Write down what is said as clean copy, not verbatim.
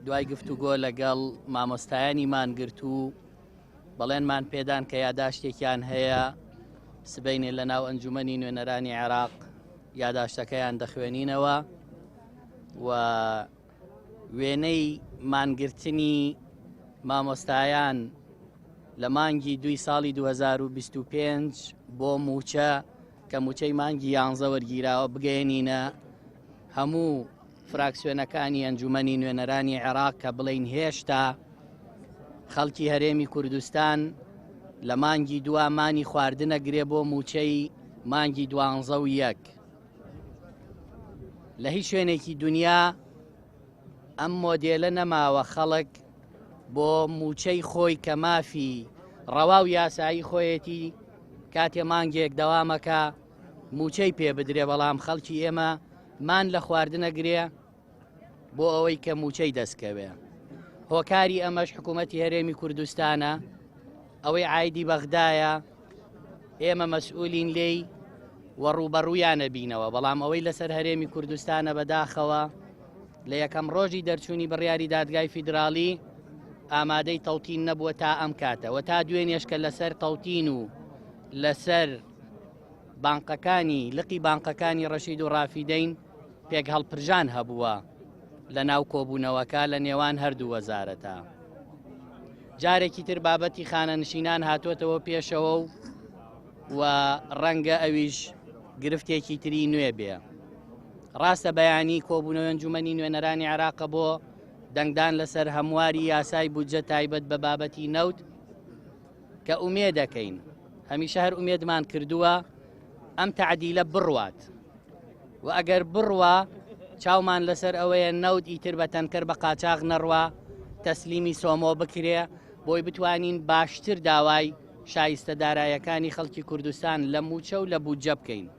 دوای گفتوگۆ لەگەڵ مامۆستایانیمان گرت و بەڵێنمان پێدان کە یاداشتێکیان هەیە سبەینێ لە ناو ئەنجومەنی نوێنەرانی عێراق یاداشتەکەیان دەخوێنینەوە و وێنەی مانگرتنی مامۆستایان لە مانگی 2 ساڵی 2025 بۆ موچە کە موچەی مانگی 11 وەرگیراوە بگەێنینە هەموو فراکسیۆنەکانی ئەنجومەنی نوێنەرانی عێراق کە بڵین هێشتا خەڵکی هەرێمی کوردستان لە مانگی دوامانی خواردنەگرێ بۆ موچەی مانگی 12 لە هیچ شوێنێکی دنیا ئەم مۆدێلە نەماوە خەڵک بۆ موچەی خۆی کە مافی ڕەوا و یاسایی خۆیەتی کاتێ مانگێک دەوامەکە موچەی پێ بدرێ بەڵام خەڵکی ئێمە مان لە خواردنەگرێ بۆ ئەوەی کە موچەی دەستکەوێ. هۆکاری ئەمەش حکوومەتی هەرێمی کوردستانە ئەوەی عایدی بەغدایە ئێمە مەسئولین لێی و ڕوبەڕوویانە بینەوە بەڵام ئەوەی لەسەر هەرێمی کوردستانە بەداخەوە لە یەکەم ڕۆژی دەرچوونی بڕیاری دادگای فیدراڵی ئامادەی تەوتین نەبووە تا ئەم کاتەوە تا دوێنێشکە لەسەر تەوتین و لەسەر بانقەکانی لقی بانقەکانی ڕەشید و ڕافیدەین پێک هەڵپرژان هەبووە لە ناو کۆبوونەوەکە لە نێوان هەردوو وەزارەتە. جارێکی تر بابەتی خانەنشینان هاتوۆتەوە پێشەوە و ڕەنگە ئەویش گرفتێکی تری نوێ بێ. ڕاستە بەیانی کۆبوونەوە ئەنجومەنی نوێنەرانی عێراق بۆ دەنگدان لەسەر هەمواری یاسای بودجە تایبەت بە بابەتی نەوت کە ئومێ دەکەین هەمیشە هەر ئومێدمان کردووە ئەم تەعدیلە بڕوات و ئەگەر بڕوا چاومان لەسەر ئەوەیە نەوت ئیتر بە تەنکەر بە قاچاغ نەڕوا تەسلیمی سۆمۆ بکرێ بۆی بتوانین باشتر داوای شایستە دارایەکانی خەڵکی کوردستان لە موچە و لە بودجە بکەین.